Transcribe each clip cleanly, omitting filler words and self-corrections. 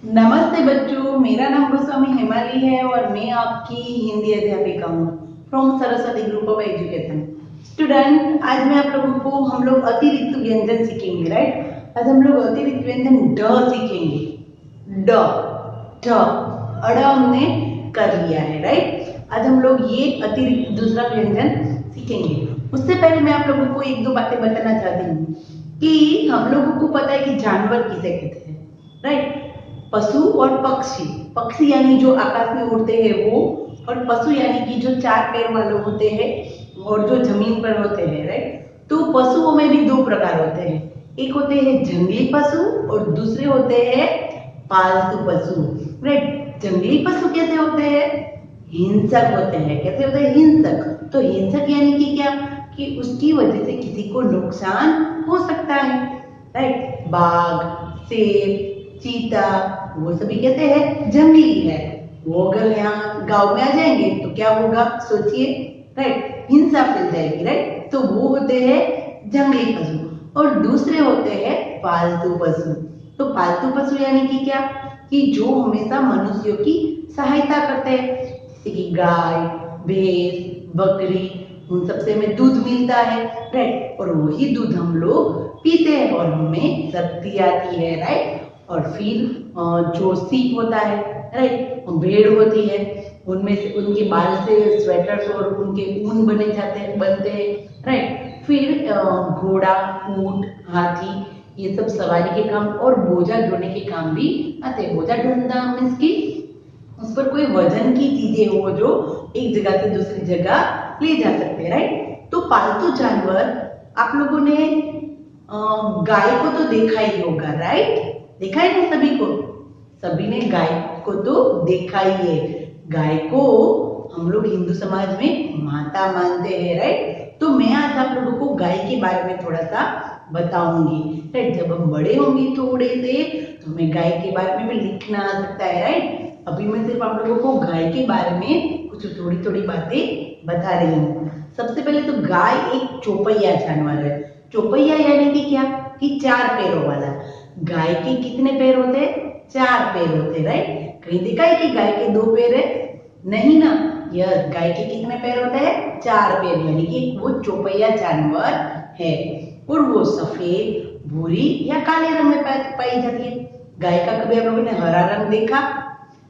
नमस्ते बच्चों, मेरा नाम गोस्वामी हेमाली है और मैं आपकी हिंदी अध्यापिका हूँ from Saraswati group of education. Student, आज मैं आप लोगों को हम लोग अतिरिक्त व्यंजन सीखेंगे, राइट। आज हम लोग अतिरिक्त व्यंजन ड सीखेंगे। ड ठ अड़ हमने कर लिया है, राइट। आज हम लोग ये अतिरिक्त दूसरा व्यंजन सीखेंगे। उससे पहले मैं आप लोगों को एक दो बातें बताना चाहती हूँ कि हम लोगों को पता है कि जानवर किसे कहते हैं, राइट। पशु और पक्षी। पक्षी यानी जो आकाश में उड़ते हैं वो, और पशु यानी कि जो चार पैर वाले होते हैं और जो जमीन पर होते हैं, राइट। तो पशुओं में भी दो प्रकार होते हैं, एक होते हैं जंगली पशु और दूसरे होते हैं पालतू पशु, राइट। जंगली पशु कैसे होते हैं? हिंसक होते हैं। कैसे होते हैं? हिंसक। तो हिंसक यानी कि क्या, कि उसकी वजह से किसी को नुकसान हो सकता है, राइट। बाघ, शेर, चीता, वो सभी कहते हैं जंगली है। वो अगर यहाँ गांव में आ जाएंगे तो क्या होगा, सोचिए, राइट। हिंसा फैल जाएगी, राइट। तो वो होते हैं जंगली पशु और दूसरे होते हैं पालतू पशु। तो पालतू पशु यानी कि क्या, कि जो हमेशा मनुष्यों की सहायता करते हैं, जैसे कि गाय, भैंस, बकरी, उन सबसे हमें दूध मिलता है, राइट। और वही दूध हम लोग पीते हैं और हमें शक्ति आती है, राइट। और फिर जो सीप होता है, राइट, भेड़ होती है, उनमें से उनके बाल से स्वेटर्स और उनके ऊन बनते हैं, राइट। फिर घोड़ा, ऊंट, हाथी, ये सब सवारी के काम और बोझा ढोने के काम भी आते हैं। बोझा ढोना मीन्स की उस पर कोई वजन की चीजें हो जो एक जगह से दूसरी जगह ले जा सकते हैं, राइट। तो पालतू जानवर, आप लोगों ने गाय को तो देखा ही होगा, राइट। देखा है ना सभी को? सभी ने गाय को तो देखा ही है। गाय को हम लोग हिंदू समाज में माता मानते हैं, राइट। तो मैं आज आप लोगों को गाय के बारे में थोड़ा सा बताऊंगी, राइट। जब हम बड़े होंगे थोड़े से तो हमें गाय के बारे में भी लिखना आ सकता है, राइट। अभी मैं सिर्फ आप लोगों को गाय के बारे में कुछ थोड़ी थोड़ी बातें बता रही हूँ। सबसे पहले तो गाय एक चौपहिया जानवर है। चौपहिया यानी कि क्या, कि चार पैरों वाला। गाय के कितने पैर होते हैं? चार पैर होते हैं, राइट। कहीं देखा है कि गाय के दो पैर है? नहीं ना। यह गाय के कितने पैर होते हैं? चार पैर, यानी कि वो चौपहिया जानवर है। और वो सफेद, भूरी या काले रंग में पाई जाती है। गाय का कभी आप लोगों ने हरा रंग देखा?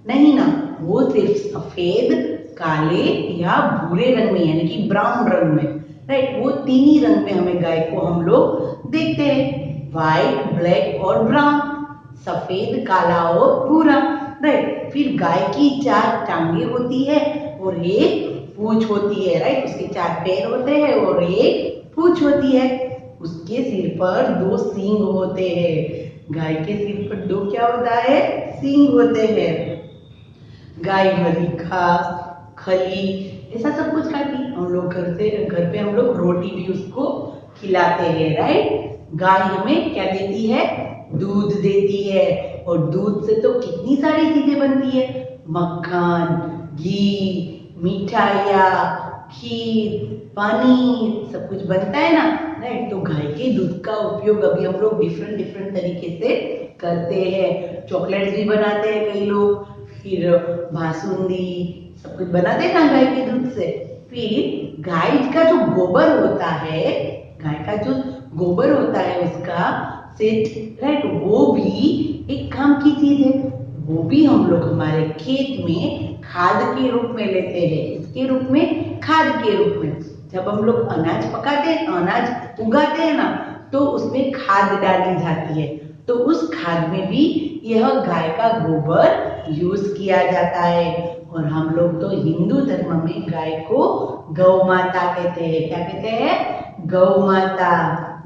नहीं ना। वो सिर्फ सफेद, काले या भूरे रंग में, यानी कि ब्राउन रंग में, राइट। वो तीन ही रंग में हमें गाय को हम लोग देखते हैं, व्हाइट, ब्लैक और ब्राउन। सफेद, काला और भूरा, राइट। फिर गाय की चार टांगे होती है और एक पूंछ होती है, राइट। उसके चार पैर होते हैं और एक पूंछ होती है। उसके सिर पर दो सींग होते हैं। गाय के सिर पर दो क्या होता है? सींग होते हैं। गाय हरी घास, खली, ऐसा सब कुछ खाती है। हम लोग घर पे हम लोग रोटी भी उसको खिलाते हैं, राइट। गाय हमें क्या देती है? दूध देती है। और दूध से तो कितनी सारी चीजें बनती है, मक्खन, घी, मिठाइयाँ, खीर, पनीर, सब कुछ बनता है ना, राइट। तो गाय के दूध का उपयोग अभी हम लोग डिफरेंट डिफरेंट तरीके से करते हैं। चॉकलेट्स भी बनाते हैं कई लोग, फिर बासुंदी, सब कुछ बनाते हैं ना गाय के दूध से। फिर गाय का जो गोबर होता है, गाय का जो गोबर होता है उसका सेट, राइट, वो भी एक काम की चीज है। वो भी हम लोग हमारे खेत में खाद के रूप में लेते हैं। इसके रूप में, खाद के रूप में। जब हम लोग अनाज पकाते हैं, अनाज उगाते हैं ना, तो उसमें खाद डाली जाती है। तो उस खाद में भी यह गाय का गोबर यूज किया जाता है। और हम लोग तो हिंदू धर्म में गाय को गौ माता कहते हैं। क्या कहते हैं? गौ माता,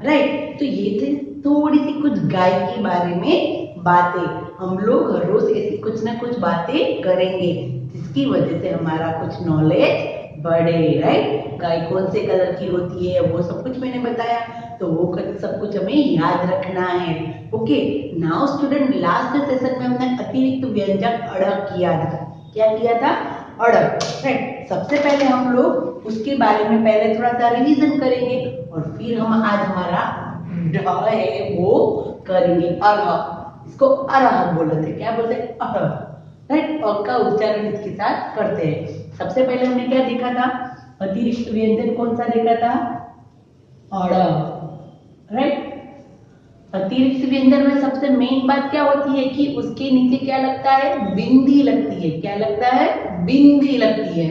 राइट। तो ये थे थोड़ी सी कुछ गाय के बारे में बातें। हम लोग हर रोज ऐसी कुछ ना कुछ बातें करेंगे जिसकी वजह से हमारा कुछ नॉलेज बढ़े, राइट। गाय कौन से कलर की होती है वो सब कुछ मैंने बताया, तो वो सब कुछ हमें याद रखना है। Okay, now student, last session में हमने अतिरिक्त व्यंजन अड़क किया था। क्या किया था? अड़क, राइट। सबसे पहले हम लोग उसके बारे में पहले थोड़ा सा रिवीजन करेंगे और फिर हम आज हमारा ढ है वो करेंगे। अढ़, इसको अरह बोलते थे। क्या बोलते हैं? अरह, राइट। अ का उच्चारण इसके साथ करते हैं। सबसे पहले हमने क्या देखा था? अतिरिक्त व्यंजन कौन सा देखा था? अड़, राइट। अतिरिक्त व्यंजन में सबसे मेन बात क्या होती है कि उसके नीचे क्या लगता है? बिंदी लगती है। क्या लगता है? बिंदी लगती है,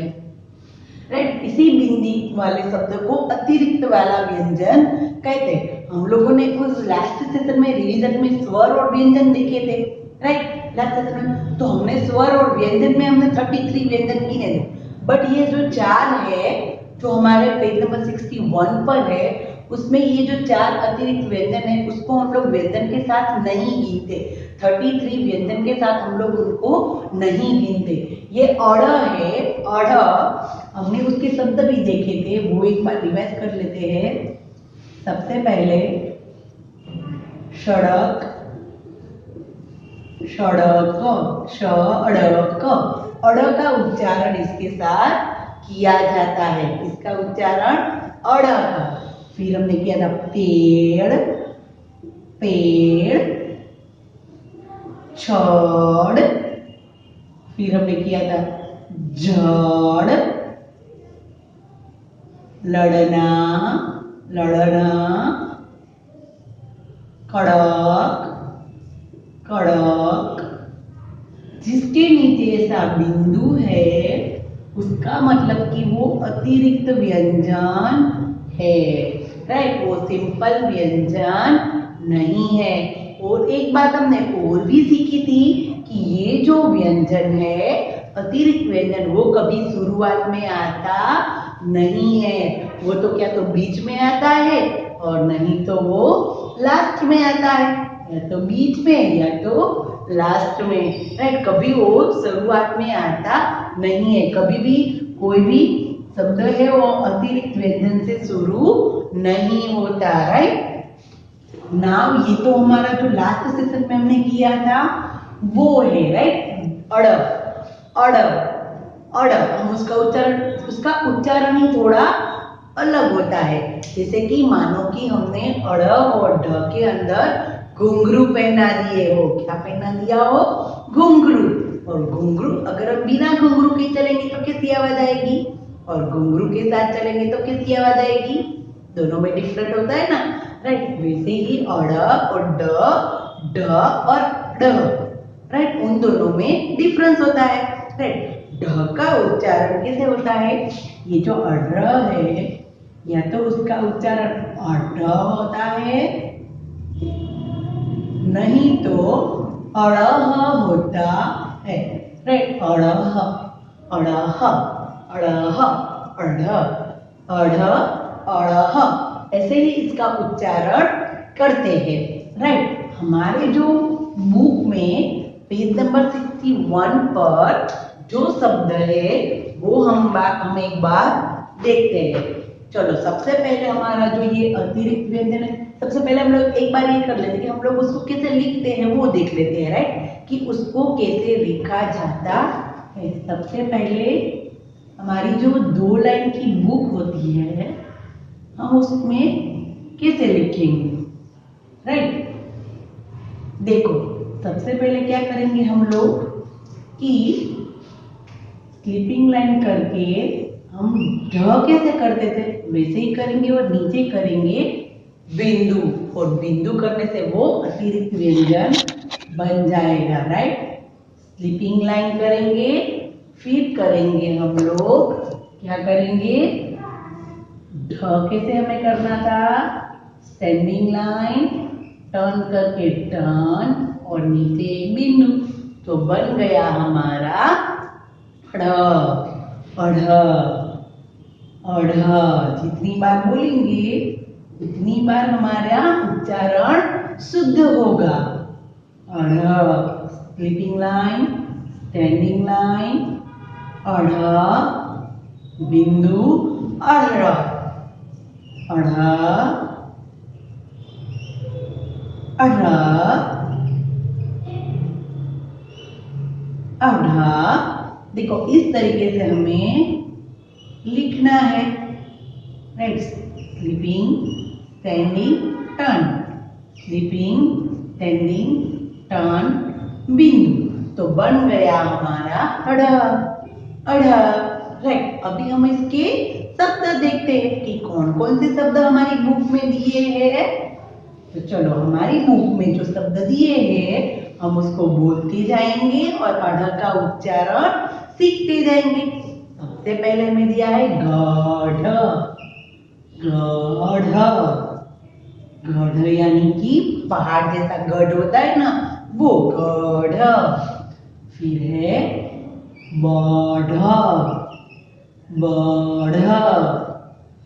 राइट। इसी बिंदी वाले शब्द को अतिरिक्त वाला व्यंजन कहते हैं। हम लोगों ने उस लास्ट सेशन में रिवीजन में स्वर और व्यंजन देखे थे, राइट। लास्ट सेशन में तो हमने स्वर और व्यंजन में हमने 33 व्यंजन गिने थे, बट ये जो 4 है जो हमारे पेज नंबर 61 पर है, उसमें ये जो 4 अतिरिक्त व्यंजन है उसको हम लोग व्यंजन के साथ नहीं गिनते। 33 व्यंजन के साथ हम लोग उनको नहीं गिनते। ये अड़ है, अड़, हमने उसके शब्द भी देखे थे, वो एक बार रिवाइज कर लेते हैं। सबसे पहले सड़क, सड़क, सड़क, अड़ का उच्चारण इसके साथ किया जाता है। इसका उच्चारण अड़ का। फिर हमने किया था पेड़, पेड़, छड़, फिर हमने किया था जड़, लड़ना, लड़ना, कड़क, कड़क। जिसके नीचे ऐसा बिंदु है उसका मतलब कि वो अतिरिक्त व्यंजन है, राइट। वो सिंपल व्यंजन नहीं है। और एक बात हमने और भी सीखी थी कि ये जो व्यंजन है अतिरिक्त व्यंजन, वो कभी शुरुआत में आता नहीं है। वो तो क्या तो बीच में आता है और नहीं तो वो लास्ट में आता है, या तो बीच में या तो लास्ट में, राइट। कभी वो शुरुआत में आता नहीं है। कभी भी कोई भी शब्द है वो अतिरिक्त व्यंजन से शुरू नहीं होता, राइट। नाउ ये तो हमारा जो लास्ट सेशन में हमने किया था वो है, राइट। अड़, अड़, अड़। हम उसका उच्चारण ही थोड़ा अलग होता है। जैसे कि मानो कि हमने अड़ और ढ के अंदर घुंघरू पहना दिए हो। क्या पहना दिया हो? घुंघरू। और घुंघरू अगर हम बिना घुंघरू के चलेंगे तो कैसी आवाज आएगी, और घुंघरू के साथ चलेंगे तो कैसी आवाज आएगी? दोनों में डिफरेंट होता है ना, राइट। वैसे ही अड़ और ड, ड और ड, राइट, उन दोनों में डिफरेंस होता है, राइट। ढ का उच्चारण कैसे होता है? ये जो अड्र है या तो उसका उच्चारण अड्र होता है, नहीं तो अड़ह होता है, राइट। अड़ह, अड़ह, अड़ह, अढ़, अढ़, अड़ह, ऐसे ही इसका उच्चारण करते हैं, राइट। हमारे जो बुक में पेज नंबर 61 पर जो शब्द है वो हम एक बार देखते हैं। चलो, सबसे पहले हमारा जो ये अतिरिक्त व्यंजन है, सबसे पहले हम लोग एक बार ये कर लेते हैं कि हम लोग उसको कैसे लिखते हैं वो देख लेते हैं, राइट, कि उसको कैसे लिखा जाता है। सबसे पहले हमारी जो 2 लाइन की बुक होती है हम उसमें कैसे लिखेंगे, राइट। देखो, सबसे पहले क्या करेंगे हम लोग कि स्लीपिंग लाइन करके हम ढ कैसे करते थे वैसे ही करेंगे और नीचे करेंगे बिंदु, और बिंदु करने से वो अतिरिक्त व्यंजन बन जाएगा, राइट। स्लीपिंग लाइन करेंगे, फिर करेंगे हम लोग क्या करेंगे? ढ कैसे हमें करना था? स्टैंडिंग लाइन, टर्न करके टर्न और नीचे एक बिंदु, तो बन गया हमारा अढ़, अढ़, अढ़। जितनी बार बोलेंगे उतनी बार हमारा उच्चारण शुद्ध होगा। अढ़, स्लीपिंग लाइन, स्टैंडिंग लाइन, अढ़, बिंदु, अढ़, अढ़, अढ़, अढ़। देखो, इस तरीके से हमें लिखना है, right. Sleeping, standing, turn, sleeping, standing, turn बिंदु, तो बन गया हमारा अढ़। अढ़, राइट। अभी हम इसके शब्द देखते हैं कि कौन कौन से शब्द हमारी बुक में दिए हैं। तो चलो, हमारी बुक में जो शब्द दिए हैं हम उसको बोलते जाएंगे और अढ़ का उच्चारण सीखते जाएंगे। सबसे पहले में दिया है गढ़। गढ़, गढ़ यानी कि पहाड़ जैसा गढ़ होता है ना, वो गढ़। फिर है बढ़। बढ़,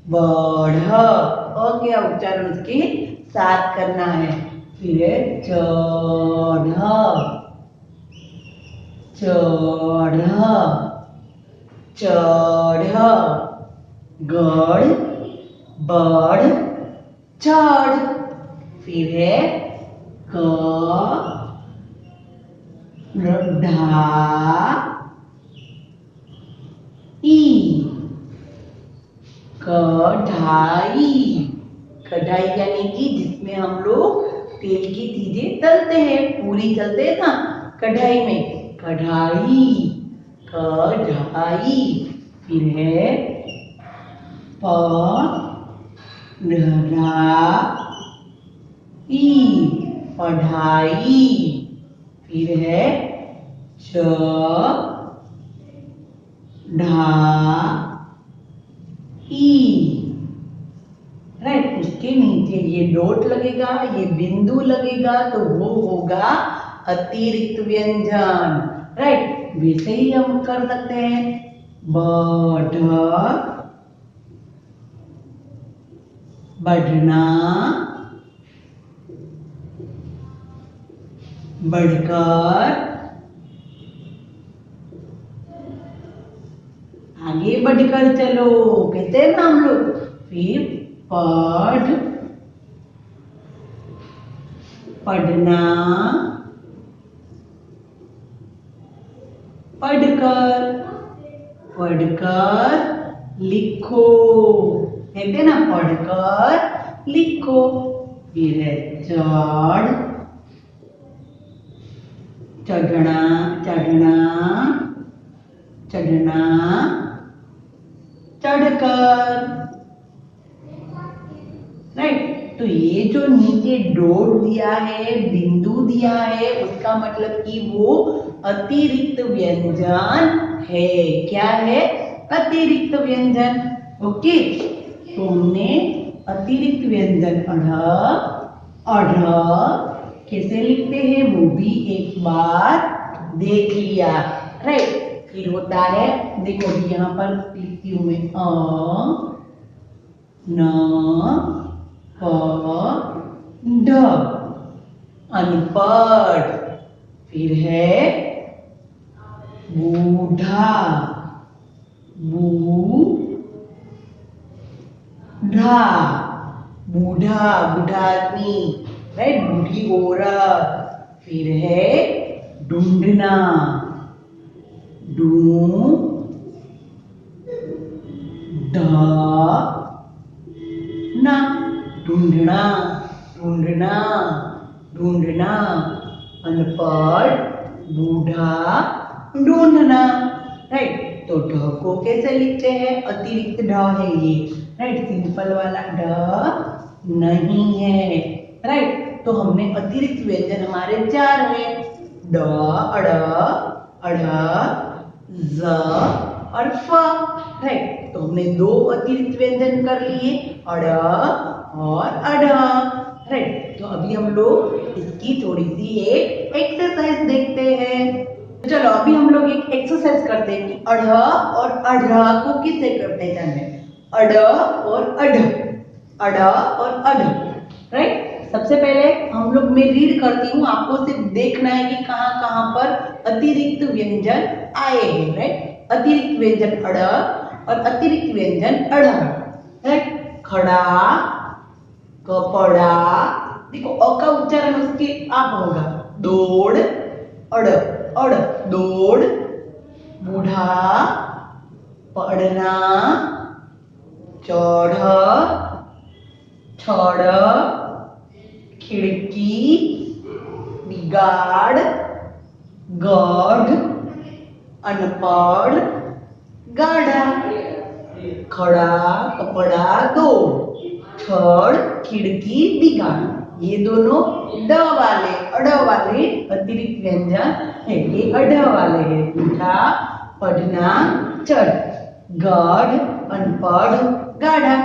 बढ़, और क्या उच्चारण उसके साथ करना है। फिर है चढ़। चढ़, चढ़, गढ़, बढ़, चढ़। फिर है कढ़ाई। कढ़ाई यानी कि जिसमें हम लोग तेल की चीजें तलते हैं, पूरी तलते हैं ना कढ़ाई में, कढ़ाई। कढ़ाई। फिर है पढ़ाई। फिर है राइट। उसके नीचे ये डॉट लगेगा, ये बिंदु लगेगा, तो वो होगा अतिरिक्त व्यंजन। राइट। वैसे ही हम कर सकते हैं बढ़, बढ़ना, बढ़कर, आगे बढ़कर चलो कहते हैं ना हम लोग। फिर पढ़, पढ़ना, पढ़कर, पढ़कर लिखो कहते हैं ना, पढ़कर लिखो। फिर है चढ़, चढ़ना, चढ़ना, चढ़ना, चढ़कर। राइट। तो ये जो नीचे डॉट दिया है, बिंदु दिया है, उसका मतलब कि वो अतिरिक्त व्यंजन है। क्या है? अतिरिक्त व्यंजन। ओके। तो हमने अतिरिक्त व्यंजन अढ़ कैसे लिखते हैं वो भी एक बार देख लिया। राइट। फिर होता है, देखो यहाँ पर लिखती हूं मैं न ढ, अनपढ़। फिर है बूढ़ा, बूढ़ा, बूढ़ा, बूढ़ा आदमी, राइट, बूढ़ी औरत। फिर है ढूंढना, ढूंढना, ढूंढना, ढूंढना, ढूंढना, अनपढ़, बूढ़ा, ढूंढना। राइट। तो ढ को कैसे लिखते हैं? अतिरिक्त ढ है ये। राइट। सिंपल वाला ढ नहीं है। राइट। तो हमने अतिरिक्त व्यंजन हमारे 4 है, ड, अड़, अढ़, ज और फ। राइट। तो हमने 2 अतिरिक्त व्यंजन कर लिए, अड़ और अढ़। राइट। तो अभी हम लोग इसकी थोड़ी सी एक एक्सरसाइज देखते हैं। चलो, अभी हम लोग एक एक्सरसाइज करते हैं कि अढ़ और अढ़ को किससे करते हैं जाने। अढ़ और अढ़, अढ़ और अढ़। राइट। सबसे पहले हम लोग, मैं रीड करती हूँ, आपको सिर्फ देखना है कि कहाँ कहाँ पर अतिरिक्त व्यंजन आए हैं। राइट। अतिरिक्त व्यंजन अढ़ और अतिरिक्त व्यंजन अढ़। राइट। खड़ा, कपड़ा, देखो अ का उच्चारण उसके आप होगा। दौड़, अड़, अड़, दौड़, बूढ़ा, पढ़ना, चढ़, छड़, खिड़की, बिगाड़, गढ़, अनपढ़, गाढ़ा, खड़ा, कपड़ा, दो, छड़, खिड़की, बिगाड़। ये दोनों ड वाले, अड़ वाले अतिरिक्त व्यंजन है। ये अड वाले है। उठा, पढ़ना, चढ़, गढ़, अनपढ़, गाढ़ा।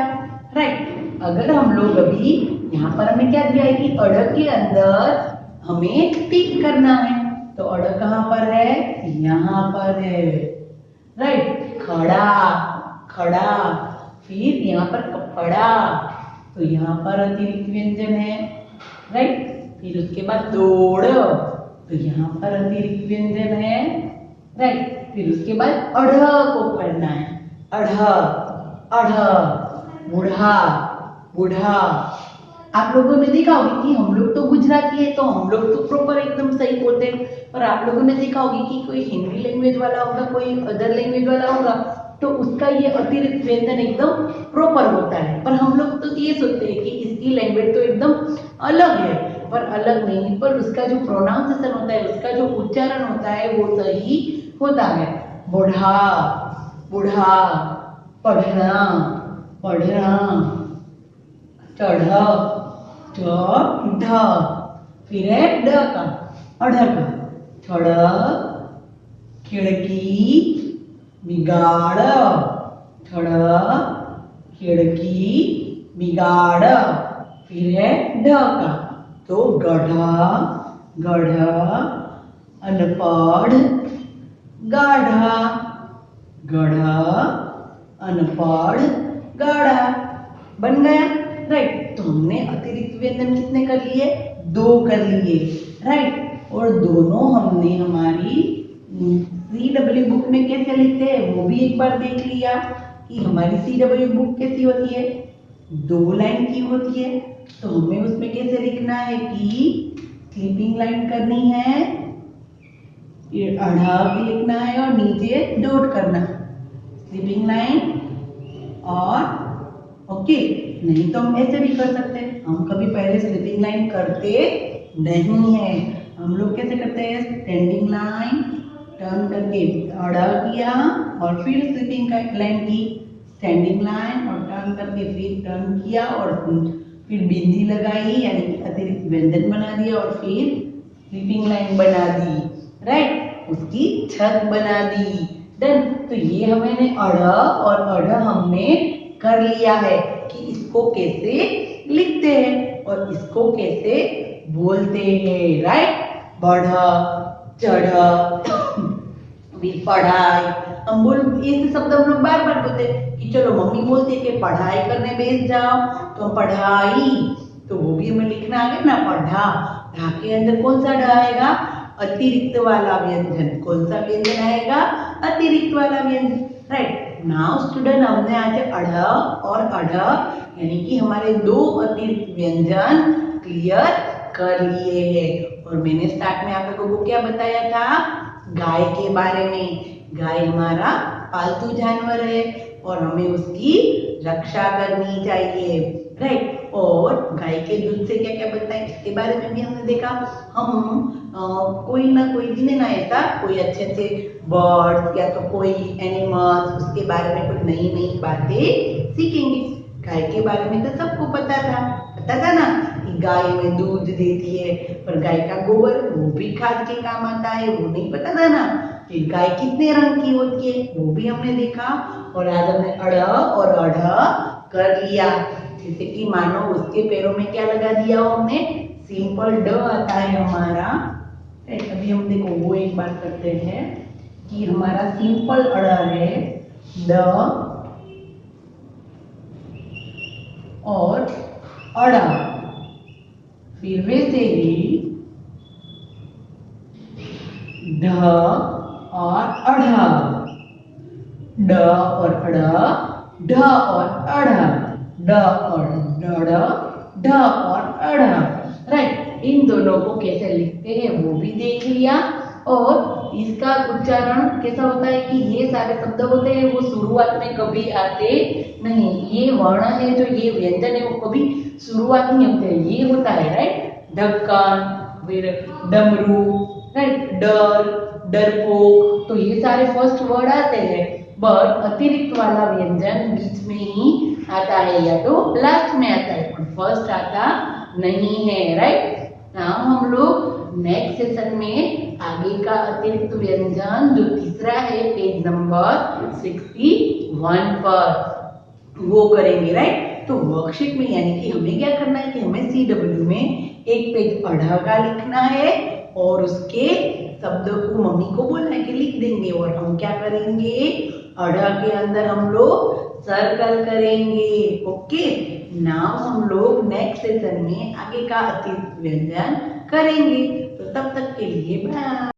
राइट। अगर हम लोग अभी यहाँ पर हमें क्या दिया है कि अड़ के अंदर हमें टिक करना है। तो अड़ कहाँ पर है? यहाँ पर है। राइट। खड़ा, खड़ा, फिर यहाँ पर कपड़ा, तो यहाँ पर अतिरिक्त व्यंजन है। राइट। फिर उसके बाद दौड़, तो यहाँ पर अतिरिक्त व्यंजन है। राइट। फिर उसके बाद अढ़ को पढ़ना है। अढ़, अढ़, बूढ़ा, बूढ़ा। आप लोगों ने देखा होगा कि हम लोग तो गुजराती है तो हम लोग तो प्रॉपर एकदम सही बोलते हैं, पर आप लोगों ने देखा होगा कि कोई हिंदी लैंग्वेज वाला होगा, कोई अदर लैंग्वेज वाला होगा, तो उसका ये अतिरिक्त व्यंजन एकदम प्रॉपर होता है। पर हम लोग तो ये सोचते हैं कि इसकी लैंग्वेज तो एकदम अलग है, पर अलग नहीं, पर उसका जो प्रोनाउंसिएशन होता है, उसका जो उच्चारण होता है वो सही होता है। बूढ़ा, बूढ़ा, पढ़ना, पढ़ना, चढ़, ढ, फिर है ड का, अढ़ का, छड़, खिड़की, बिगाड़, छड़, खिड़की, बिगाड़, फिर है ढ का, तो गढ़ा, गढ़, अनपढ़, गाढ़ा, गढ़ा, अनपढ़, गाढ़ा। बन गया। राइट। तो हमने अतिरिक्त व्यंजन कितने कर लिए? 2 कर लिए। राइट। और दोनों हमने हमारी CW बुक में कैसे लिखते हैं वो भी एक बार देख लिया कि हमारी CW बुक कैसी होती है, 2 लाइन की होती है। तो हमें उसमें कैसे लिखना है कि स्लीपिंग लाइन करनी है, ये अढ़ा भी लिखना है और नीचे डॉट करना है, स्लीपिंग लाइन। और ओके, नहीं तो हम ऐसे भी कर सकते हैं। हम कभी पहले स्लीपिंग लाइन करते नहीं है। हम लोग कैसे करते हैं? स्टैंडिंग लाइन टर्न करके अड़ा किया और फिर स्लीपिंग लाइन की, स्टैंडिंग लाइन और टर्न करके फिर टर्न किया और फिर बिंदी लगाई, यानी कि अतिरिक्त व्यंजन बना दिया और फिर स्लीपिंग लाइन बना दी। राइट। उसकी छत बना दी। डन। तो ये हमने अड़ और अढ़ हमने कर लिया है कि इसको कैसे लिखते हैं और इसको कैसे बोलते हैं। राइट। बढ़, चढ़, पढ़ाई। हम बोल ये शब्द हम लोग बार बार बोलते हैं कि चलो मम्मी बोलती है कि पढ़ाई करने बैठ जाओ, तो पढ़ाई, तो वो भी हमें लिखना आ गया ना, पढ़ा। ढा के अंदर कौन सा ढा आएगा? अतिरिक्त वाला व्यंजन। कौन सा व्यंजन आएगा? अतिरिक्त वाला व्यंजन। राइट। नाउ स्टूडेंट, हमने आज अढ़ और अढ़ यानी कि हमारे 2 अतिरिक्त व्यंजन क्लियर कर लिए हैं। और मैंने स्टार्ट में आप लोगों को क्या बताया था? गाय के बारे में। गाय हमारा पालतू जानवर है और हमें उसकी रक्षा करनी चाहिए। राइट। और गाय के दूध से क्या क्या बनता है इसके बारे में भी हमने देखा। हम कोई ना कोई दिन ना ऐसा कोई अच्छे अच्छे बर्ड्स या तो कोई एनिमल्स उसके बारे में कोई नई नई बातें सीखेंगे। गाय के बारे में तो सबको पता था ना कि गाय में दूध देती है, पर गाय का गोबर वो भी खाद के काम आता है, वो नहीं पता था ना। फिर गाय कितने रंग की होती है वो भी हमने देखा। और आज हमने अड़ और अढ़ कर लिया। जैसे कि मानो उसके पैरों में क्या लगा दिया हमने? सिंपल ड आता है हमारा। अभी हम देखो वो एक बार करते हैं कि हमारा सिंपल अड़ है ड और अड़ा, फिर वैसे ही ढ और अढ़ा, ड और अड़ा, ढ और अढ़ा, ड और डड़, ढ और अढ़ा। राइट। इन दोनों को कैसे लिखते हैं वो भी देख लिया। और इसका उच्चारण कैसा होता है कि ये सारे शब्द होते हैं वो शुरुआत में कभी आते नहीं। ये वर्ण है जो ये व्यंजन है वो कभी शुरुआत नहीं होते, ये होता है। राइट। ढक्कन, फिर डमरू, राइट, डर, डरपोक, तो ये सारे फर्स्ट वर्ड आते हैं। बट अतिरिक्त वाला व्यंजन बीच में ही आता है या तो लास्ट में आता है, पर फर्स्ट आता नहीं है, राइट। नाउ हम लोग नेक्स्ट सेशन में आगे का अतिरिक्त व्यंजन जो तीसरा है पेज नंबर 61 पर वो करेंगे, राइट। तो वर्कशीट में यानी कि हमें क्या करना है कि हमें CW में एक पेज अढ़ा का लिखना है और उसके शब्द को मम्मी को बोलना है कि लिख देंगे, और हम क्या करेंगे, अढ़ा के अंदर हम लोग सर्कल करेंगे। ओके, नाउ हम लोग नेक्स्ट सेशन में आगे का अतिरिक्त व्यंजन करेंगे। तो तब तक के लिए बाय।